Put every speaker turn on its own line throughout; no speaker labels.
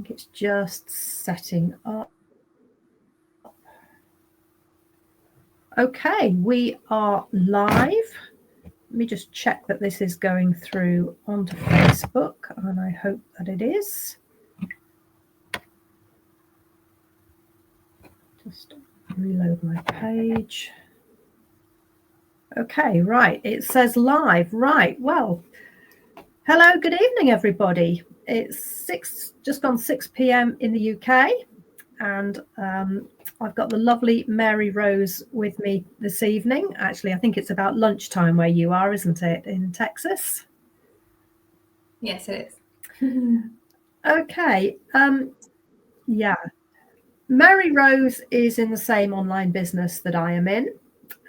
think it's just setting up. Okay, we are live. Let me just check that this is going through onto Facebook, and I hope that it is. Just reload my page. Okay, right, it says live. Right, well, hello, good evening, everybody. It's just gone 6 p.m. in the UK, and I've got the lovely Mary Rose with me this evening. Actually, I think it's about lunchtime where you are, isn't it, in Texas?
Yes, it is.
Okay. Yeah. Mary Rose is in the same online business that I am in,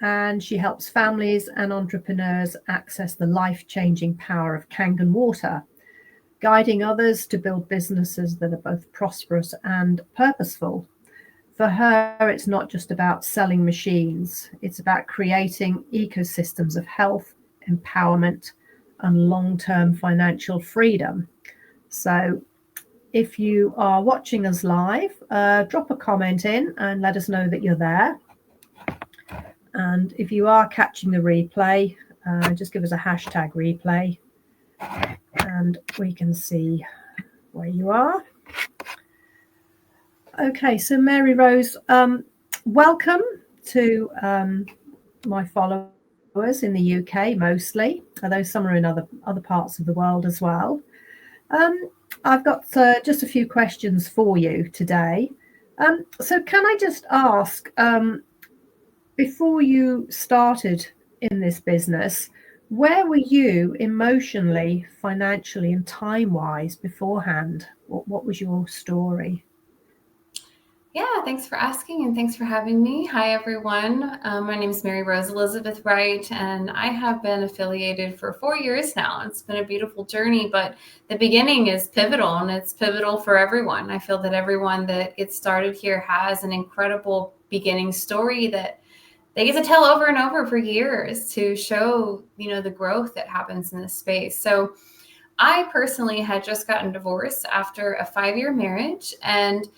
and she helps families and entrepreneurs access the life-changing power of Kangen water, guiding others to build businesses that are both prosperous and purposeful. For her, it's not just about selling machines. It's about creating ecosystems of health, empowerment, and long-term financial freedom. So if you are watching us live, drop a comment in and let us know that you're there. And if you are catching the replay, just give us a hashtag replay and we can see where you are. Okay, so Mary Rose, welcome to my followers in the UK mostly, although some are in other parts of the world as well. I've got just a few questions for you today. So can I just ask, before you started in this business, where were you emotionally, financially, and time-wise beforehand? What was your story?
Yeah, thanks for asking and thanks for having me. Hi, everyone. My name is Mary Rose Elizabeth Wright, and I have been affiliated for 4 years now. It's been a beautiful journey, but the beginning is pivotal, and it's pivotal for everyone. I feel that everyone that gets started here has an incredible beginning story that they get to tell over and over for years to show, the growth that happens in this space. So I personally had just gotten divorced after a 5-year marriage, and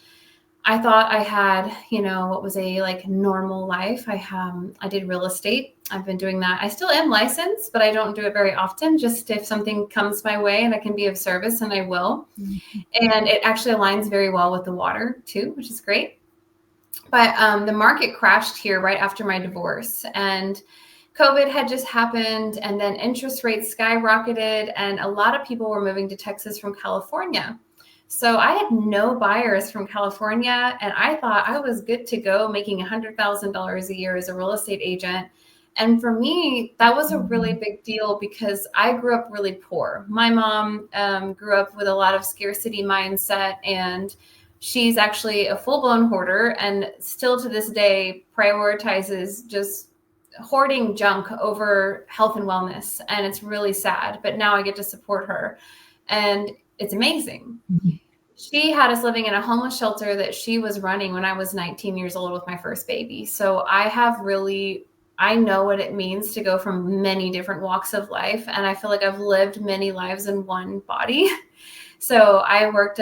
I thought I had, what was a normal life. I did real estate. I've been doing that. I still am licensed, but I don't do it very often. Just if something comes my way and I can be of service, and I will. Mm-hmm. And it actually aligns very well with the water too, which is great. But the market crashed here right after my divorce, and COVID had just happened, and then interest rates skyrocketed, and a lot of people were moving to Texas from California. So I had no buyers from California, and I thought I was good to go making $100,000 a year as a real estate agent. And for me, that was a really big deal because I grew up really poor. My mom grew up with a lot of scarcity mindset, and she's actually a full-blown hoarder and still to this day prioritizes just hoarding junk over health and wellness. And it's really sad, but now I get to support her, and it's amazing. Mm-hmm. She had us living in a homeless shelter that she was running when I was 19 years old with my first baby. So I know what it means to go from many different walks of life. And I feel like I've lived many lives in one body. So I worked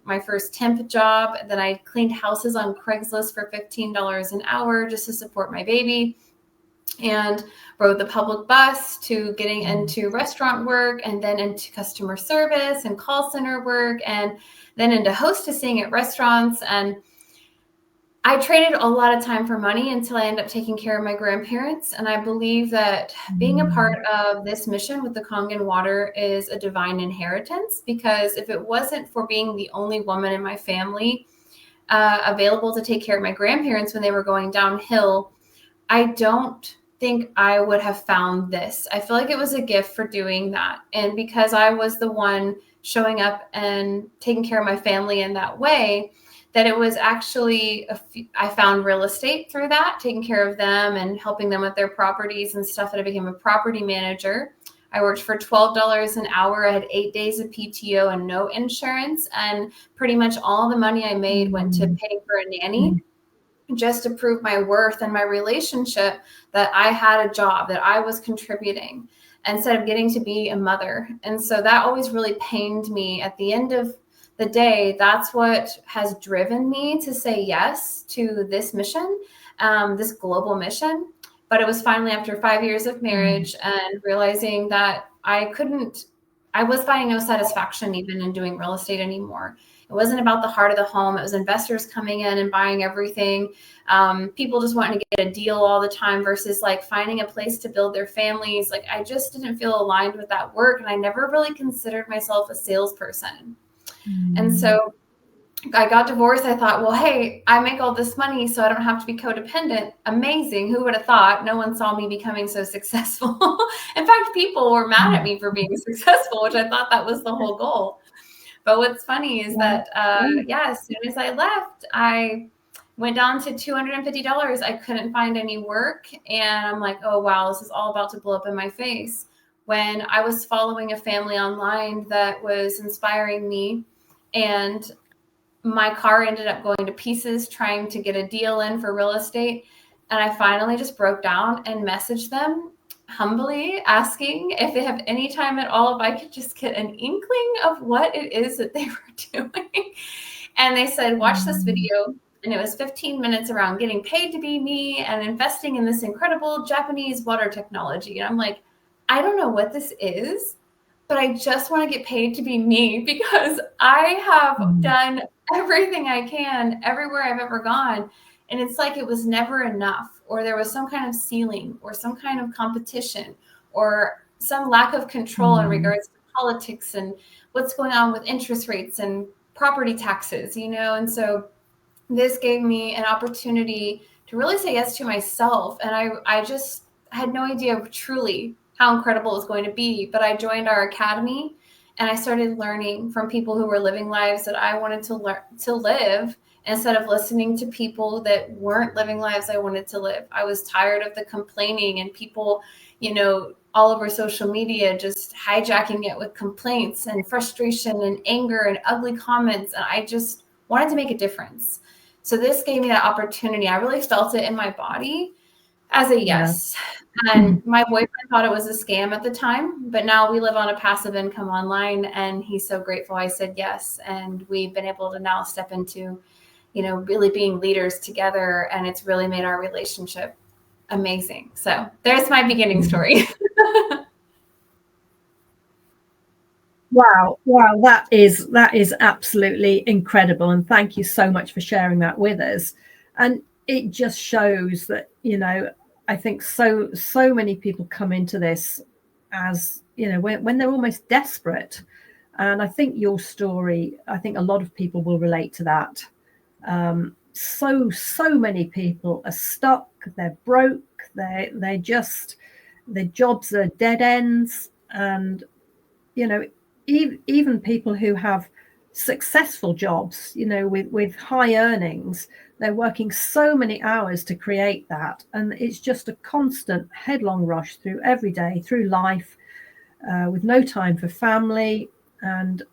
my first temp job. Then I cleaned houses on Craigslist for $15 an hour just to support my baby, and rode the public bus to getting into restaurant work, and then into customer service and call center work, and then into hostessing at restaurants. And I traded a lot of time for money until I ended up taking care of my grandparents. And I believe that being a part of this mission with the Kangen water is a divine inheritance, because if it wasn't for being the only woman in my family available to take care of my grandparents when they were going downhill, I don't think I would have found this. I feel like it was a gift for doing that. And because I was the one showing up and taking care of my family in that way, that it was actually, I found real estate through that, taking care of them and helping them with their properties and stuff, that I became a property manager. I worked for $12 an hour. I had 8 days of PTO and no insurance. And pretty much all the money I made went to paying for a nanny, just to prove my worth and my relationship, that I had a job, that I was contributing instead of getting to be a mother. And so that always really pained me at the end of the day, that's what has driven me to say yes to this mission, this global mission. But it was finally after 5 years of marriage and realizing that I was finding no satisfaction even in doing real estate anymore. It wasn't about the heart of the home. It was investors coming in and buying everything. People just wanting to get a deal all the time versus like finding a place to build their families. Like I just didn't feel aligned with that work. And I never really considered myself a salesperson. And so I got divorced. I thought, well, hey, I make all this money, so I don't have to be codependent. Amazing. Who would have thought? No one saw me becoming so successful. In fact, people were mad at me for being successful, which I thought that was the whole goal. But what's funny is that, as soon as I left, I went down to $250. I couldn't find any work. And I'm like, oh, wow, this is all about to blow up in my face. When I was following a family online that was inspiring me, and my car ended up going to pieces trying to get a deal in for real estate. And I finally just broke down and messaged them humbly asking if they have any time at all, if I could just get an inkling of what it is that they were doing. And they said, watch this video. And it was 15 minutes around getting paid to be me and investing in this incredible Japanese water technology. And I'm like, I don't know what this is, but I just want to get paid to be me because I have done everything I can everywhere I've ever gone. And it's like it was never enough, or there was some kind of ceiling or some kind of competition or some lack of control in regards to politics and what's going on with interest rates and property taxes, And so this gave me an opportunity to really say yes to myself. And I just had no idea truly how incredible it was going to be. But I joined our academy and I started learning from people who were living lives that I wanted to live instead of listening to people that weren't living lives I wanted to live. I was tired of the complaining and people, all over social media, just hijacking it with complaints and frustration and anger and ugly comments. And I just wanted to make a difference. So this gave me that opportunity. I really felt it in my body as a yes. And my boyfriend thought it was a scam at the time, but now we live on a passive income online and he's so grateful I said yes. And we've been able to now step into, really being leaders together. And it's really made our relationship amazing. So there's my beginning story.
Wow, that is absolutely incredible. And thank you so much for sharing that with us. And it just shows that, I think so many people come into this as, when they're almost desperate. And I think your story, I think a lot of people will relate to that. So many people are stuck, they're broke, they're just, their jobs are dead ends. And, even people who have successful jobs, with high earnings, they're working so many hours to create that. And it's just a constant headlong rush through every day, through life, with no time for family and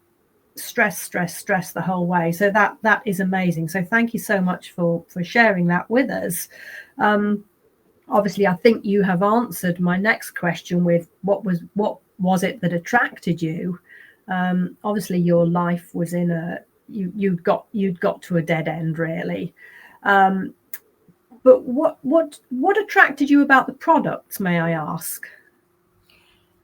stress the whole way. So that is amazing. So thank you so much for sharing that with us. Obviously, I think you have answered my next question with what was it that attracted you? Obviously, your life was in you'd got to a dead end, really. But what attracted you about the products, may I ask?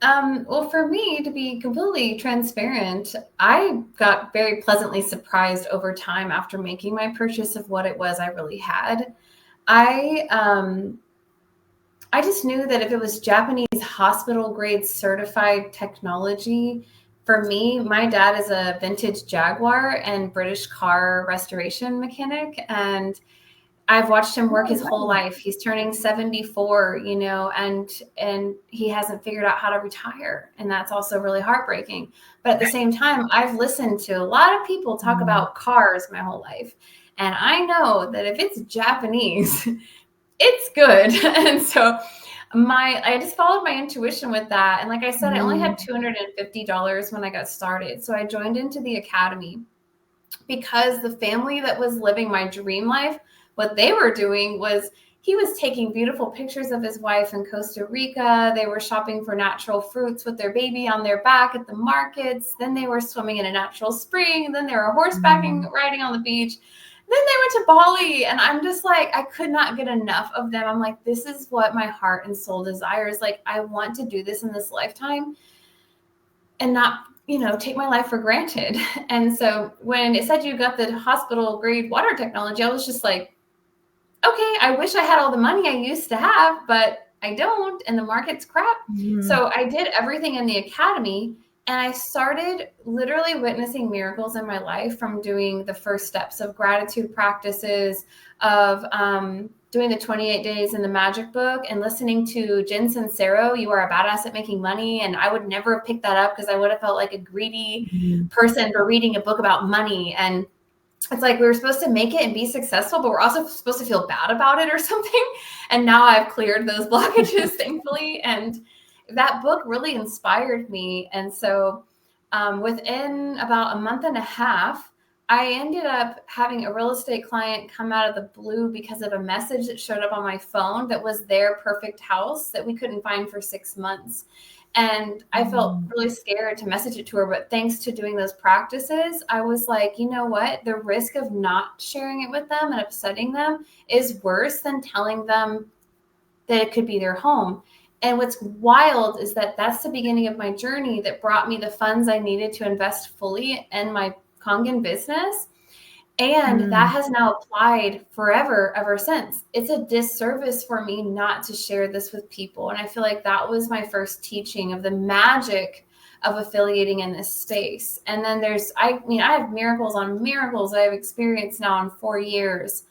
Well, for me, to be completely transparent, I got very pleasantly surprised over time after making my purchase of what it was I really had. I just knew that if it was Japanese hospital grade certified technology, for me, my dad is a vintage Jaguar and British car restoration mechanic. And I've watched him work his whole life. He's turning 74, and he hasn't figured out how to retire. And that's also really heartbreaking. But at the same time, I've listened to a lot of people talk about cars my whole life. And I know that if it's Japanese, it's good. And so I just followed my intuition with that. And like I said, I only had $250 when I got started. So I joined into the academy because the family that was living my dream life, what they were doing was he was taking beautiful pictures of his wife in Costa Rica. They were shopping for natural fruits with their baby on their back at the markets. Then they were swimming in a natural spring. Then they were horsebacking, riding on the beach. Then they went to Bali, and I'm just like, I could not get enough of them. I'm like, this is what my heart and soul desires. Like, I want to do this in this lifetime and not, take my life for granted. And so when it said you got the hospital grade water technology, I was just like, okay, I wish I had all the money I used to have, but I don't, and the market's crap. So I did everything in the academy, and I started literally witnessing miracles in my life from doing the first steps of gratitude practices, of doing the 28 days in the Magic book, and listening to Jen Sincero, You Are a Badass at Making Money. And I would never have picked that up because I would have felt like a greedy person for reading a book about money. And it's like we were supposed to make it and be successful, but we're also supposed to feel bad about it or something. And now I've cleared those blockages, thankfully. And that book really inspired me. And so within about a month and a half, I ended up having a real estate client come out of the blue because of a message that showed up on my phone that was their perfect house that we couldn't find for 6 months. And I felt really scared to message it to her. But thanks to doing those practices, I was like, you know what? The risk of not sharing it with them and upsetting them is worse than telling them that it could be their home. And what's wild is that that's the beginning of my journey that brought me the funds I needed to invest fully in my Kangen business. And that has now applied forever ever since. It's a disservice for me not to share this with people. And I feel like that was my first teaching of the magic of affiliating in this space. And then I have miracles on miracles I've experienced now in 4 years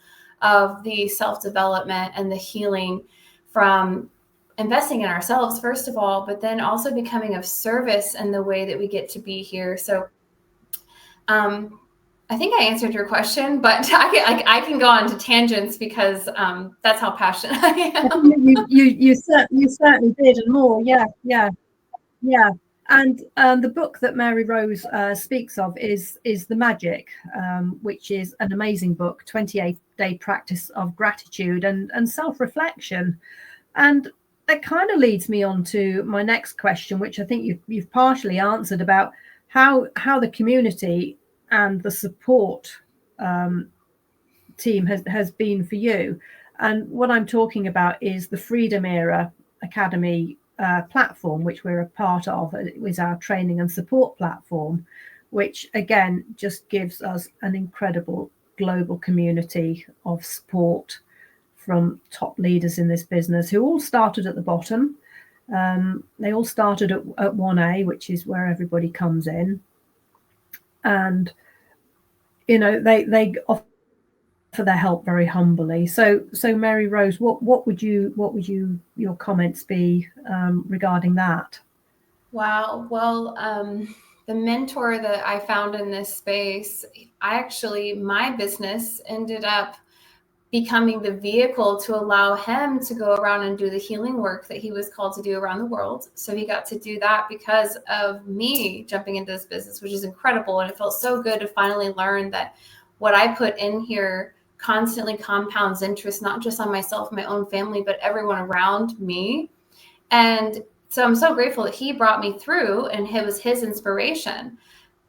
of the self-development and the healing from investing in ourselves, first of all, but then also becoming of service in the way that we get to be here. So, I think I answered your question, but I can go on to tangents because that's how passionate I am.
You certainly did, and more. Yeah. And the book that Mary Rose speaks of is The Magic, which is an amazing book, 28-day practice of gratitude and self-reflection. And that kind of leads me on to my next question, which I think you've partially answered, about how the community and the support team has been for you. And what I'm talking about is the Freedom Era Academy platform, which we're a part of. It was our training and support platform, which again just gives us an incredible global community of support from top leaders in this business who all started at the bottom. They all started at 1A, which is where everybody comes in. And they offer their help very humbly. So Mary Rose, what would your comments be regarding that?
Wow. Well, the mentor that I found in this space, my business ended up becoming the vehicle to allow him to go around and do the healing work that he was called to do around the world. So he got to do that because of me jumping into this business, which is incredible. And it felt so good to finally learn that what I put in here constantly compounds interest, not just on myself, my own family, but everyone around me. And so I'm so grateful that he brought me through, and it was his inspiration.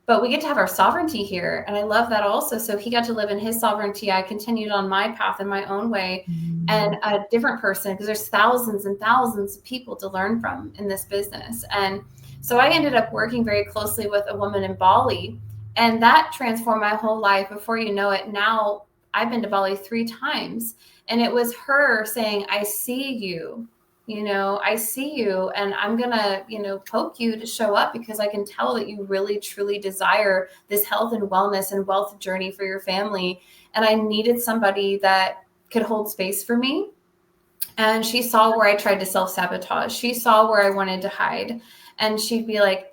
But we get to have our sovereignty here. And I love that also. So he got to live in his sovereignty. I continued on my path in my own way, and a different person, because there's thousands and thousands of people to learn from in this business. And so I ended up working very closely with a woman in Bali, and that transformed my whole life. Before you know it, now I've been to Bali 3 times, and it was her saying, I see you. I see you, and I'm going to, poke you to show up, because I can tell that you really, truly desire this health and wellness and wealth journey for your family. And I needed somebody that could hold space for me. And she saw where I tried to self-sabotage. She saw where I wanted to hide. And she'd be like,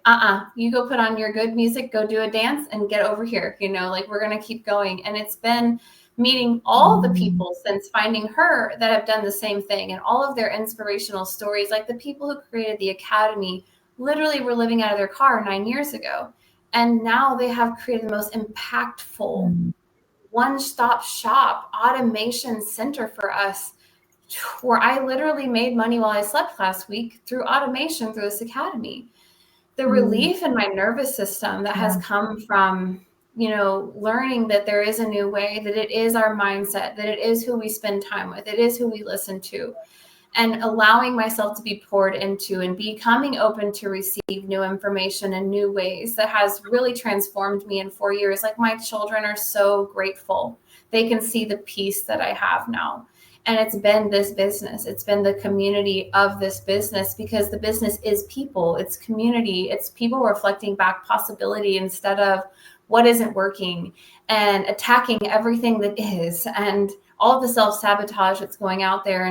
you go put on your good music, go do a dance and get over here. We're going to keep going. And it's been meeting all the people since finding her that have done the same thing, and all of their inspirational stories. Like the people who created the academy literally were living out of their car 9 years ago. And now they have created the most impactful one-stop shop automation center for us where I literally made money while I slept last week through automation through this academy. The relief in my nervous system that has come from, learning that there is a new way, that it is our mindset, that it is who we spend time with, it is who we listen to, and allowing myself to be poured into and becoming open to receive new information in new ways, that has really transformed me in 4 years. Like, my children are so grateful. They can see the peace that I have now. And it's been this business. It's been the community of this business, because the business is people. It's community. It's people reflecting back possibility instead of what isn't working, and attacking everything that is, and all the self-sabotage that's going out there.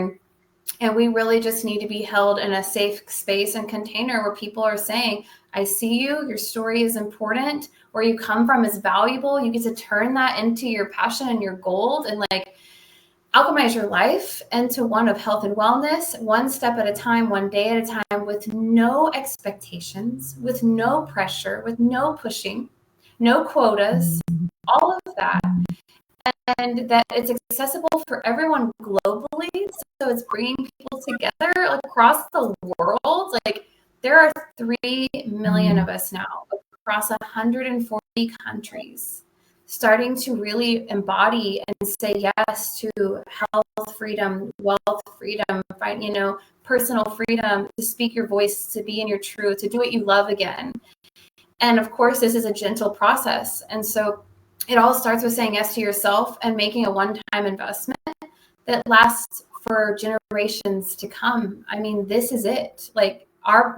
And we really just need to be held in a safe space and container where people are saying, I see you, your story is important, where you come from is valuable. You get to turn that into your passion and your gold, and like alchemize your life into one of health and wellness, one step at a time, one day at a time, with no expectations, with no pressure, with no pushing, no quotas, all of that. And that it's accessible for everyone globally. So it's bringing people together across the world. Like, there are 3 million of us now across 140 countries, starting to really embody and say yes to health freedom, wealth freedom, personal freedom, to speak your voice, to be in your truth, to do what you love again. And of course, this is a gentle process. And so it all starts with saying yes to yourself and making a one-time investment that lasts for generations to come. I mean, this is it. Like,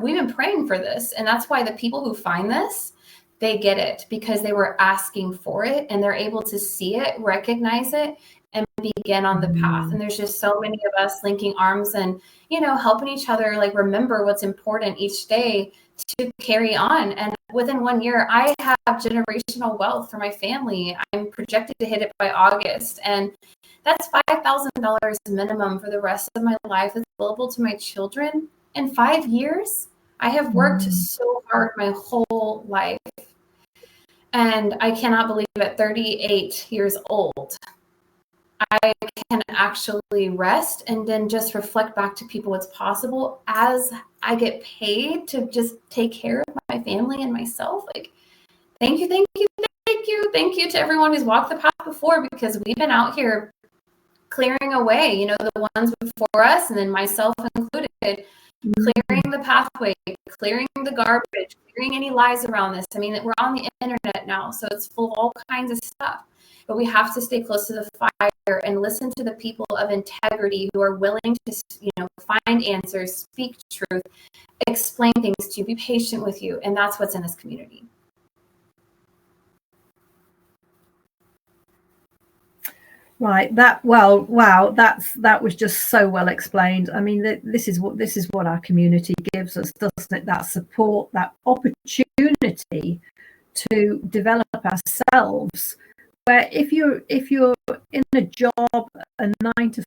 we've been praying for this. And that's why the people who find this, they get it, because they were asking for it, and they're able to see it, recognize it, and begin on the path. And there's just so many of us linking arms and, helping each other, like, remember what's important each day to carry on. And within 1 year, I have generational wealth for my family. I'm projected to hit it by August. And that's $5,000 minimum for the rest of my life. It's available to my children. In 5 years, I have worked so hard my whole life. And I cannot believe at 38 years old, I can actually rest and then just reflect back to people what's possible as I get paid to just take care of my family and myself. Like, thank you to everyone who's walked the path before, because we've been out here clearing away, the ones before us, and then myself included, clearing the pathway, clearing the garbage, clearing any lies around this. I mean, we're on the internet now, so it's full of all kinds of stuff. But we have to stay close to the fire and listen to the people of integrity who are willing to, find answers, speak truth, explain things to you, be patient with you. And that's what's in this community.
Right. That was just so well explained. I mean, this is what our community gives us, doesn't it? That support, that opportunity to develop ourselves. Where if you're in a job, a 9 to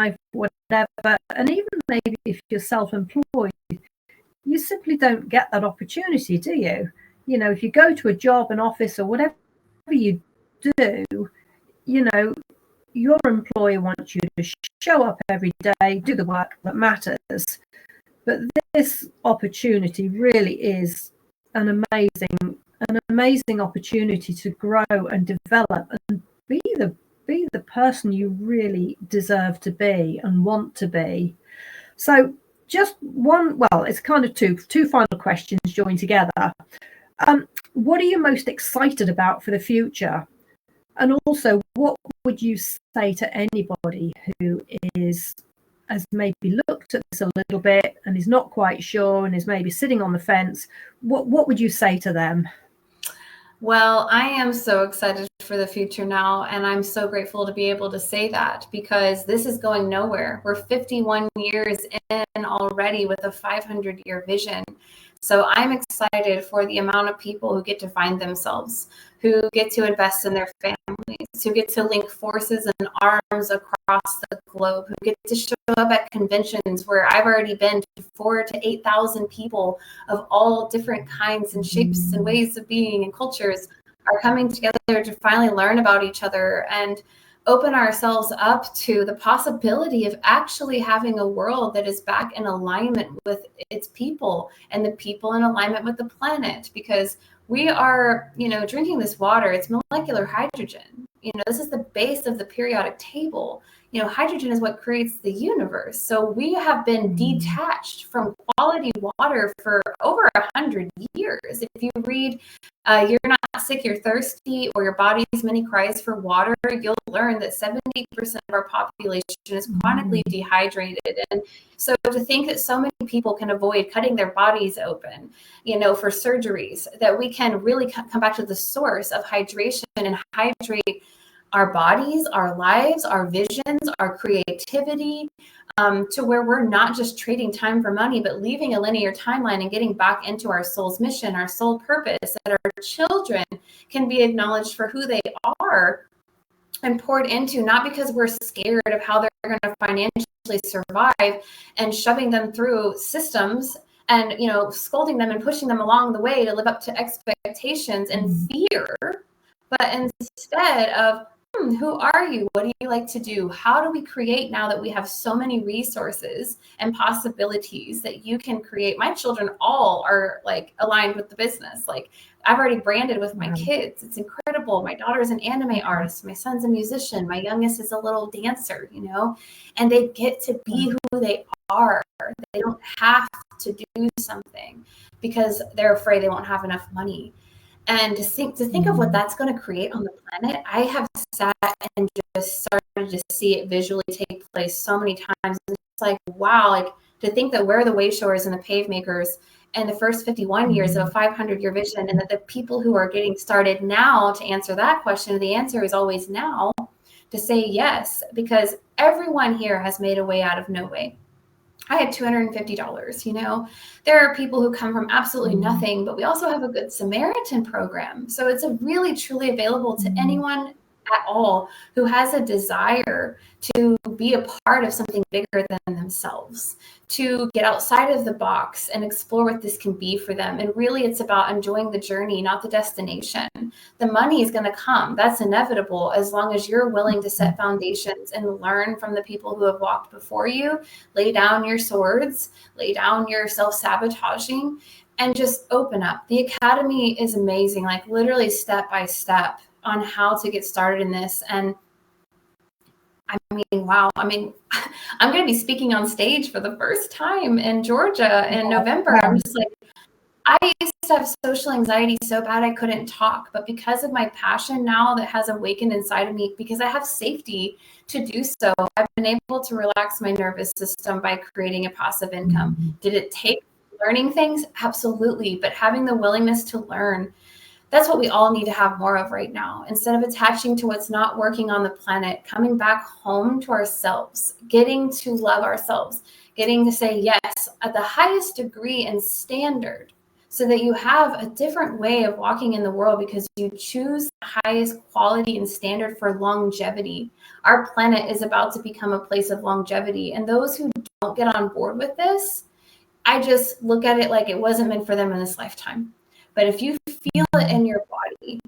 5, whatever, and even maybe if you're self-employed, you simply don't get that opportunity, do you? If you go to a job, an office, or whatever you do, your employer wants you to show up every day, do the work that matters. But this opportunity really is an amazing opportunity to grow and develop and be the person you really deserve to be and want to be. So just it's kind of two final questions joined together. What are you most excited about for the future? And also, what would you say to anybody who has maybe looked at this a little bit and is not quite sure and is maybe sitting on the fence? What would you say to them?
Well, I am so excited for the future now, and I'm so grateful to be able to say that, because this is going nowhere. We're 51 years in already with a 500-year vision. So I'm excited for the amount of people who get to find themselves, who get to invest in their families, who get to link forces and arms across the globe, who get to show up at conventions where I've already been to 4,000 to 8,000 people of all different kinds and shapes and ways of being and cultures are coming together to finally learn about each other. And open ourselves up to the possibility of actually having a world that is back in alignment with its people and the people in alignment with the planet, because we are, drinking this water. It's molecular hydrogen. This is the base of the periodic table. Hydrogen is what creates the universe. So we have been detached from quality water for over 100 years. If you read You're Not Sick, You're Thirsty, or Your Body's Many Cries for Water, you'll learn that 70% of our population is chronically dehydrated. And so to think that so many people can avoid cutting their bodies open, for surgeries, that we can really come back to the source of hydration and hydrate our bodies, our lives, our visions, our creativity, to where we're not just trading time for money, but leaving a linear timeline and getting back into our soul's mission, our soul purpose, that our children can be acknowledged for who they are and poured into, not because we're scared of how they're going to financially survive and shoving them through systems and, scolding them and pushing them along the way to live up to expectations and fear, but instead of, who are you? What do you like to do? How do we create now that we have so many resources and possibilities that you can create? My children all are aligned with the business. I've already branded with my kids. It's incredible. My daughter's an anime artist. My son's a musician. My youngest is a little dancer, and they get to be who they are. They don't have to do something because they're afraid they won't have enough money. And to think of what that's going to create on the planet, I have sat and just started to see it visually take place so many times. And it's wow, to think that we're the wayshowers and the pave makers in the first 51 years of a 500-year vision, and that the people who are getting started now to answer that question, the answer is always now, to say yes, because everyone here has made a way out of no way. I had $250, There are people who come from absolutely nothing, but we also have a Good Samaritan program. So it's really, truly available to anyone at all who has a desire to be a part of something bigger than themselves, to get outside of the box and explore what this can be for them. And really, it's about enjoying the journey, not the destination. The money is going to come. That's inevitable, as long as you're willing to set foundations and learn from the people who have walked before you, lay down your swords, lay down your self-sabotaging, and just open up. The Academy is amazing, literally step by step on how to get started in this. And wow. I'm going to be speaking on stage for the first time in Georgia in November. I'm just I used to have social anxiety so bad I couldn't talk, but because of my passion now that has awakened inside of me, because I have safety to do so, I've been able to relax my nervous system by creating a passive income. Did it take learning things? Absolutely. But having the willingness to learn, that's what we all need to have more of right now. Instead of attaching to what's not working on the planet, coming back home to ourselves, getting to love ourselves, getting to say yes at the highest degree and standard, so that you have a different way of walking in the world because you choose the highest quality and standard for longevity. Our planet is about to become a place of longevity. And those who don't get on board with this, I just look at it like it wasn't meant for them in this lifetime. But if you feel it in your body,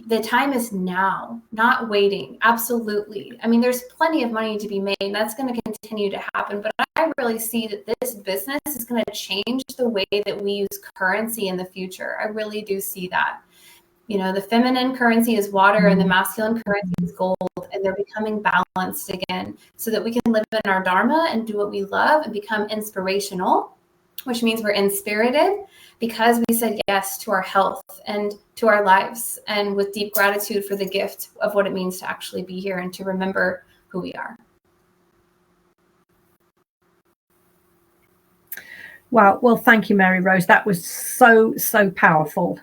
the time is now, not waiting. Absolutely. There's plenty of money to be made, and that's going to continue to happen. But I really see that this business is going to change the way that we use currency in the future. I really do see that. The feminine currency is water and the masculine currency is gold, and they're becoming balanced again so that we can live in our dharma and do what we love and become inspirational, which means we're inspirited because we said yes to our health and to our lives, and with deep gratitude for the gift of what it means to actually be here and to remember who we are.
Wow. Well, thank you, Mary Rose. That was so, so powerful.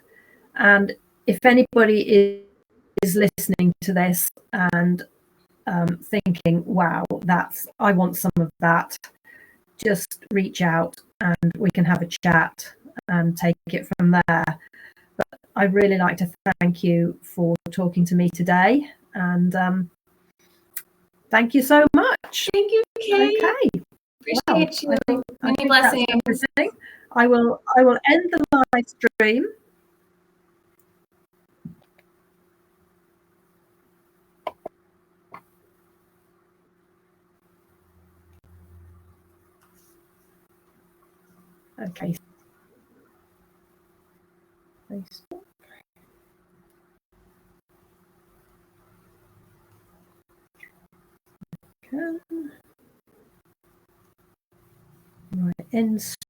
And if anybody is listening to this and thinking, wow, I want some of that, just reach out and we can have a chat and take it from there. But I'd really like to thank you for talking to me today, and thank you so much.
Thank you, Kate.
Okay.
Appreciate you. Many blessings.
I will end the live stream. Okay. Facebook. Okay. Right, end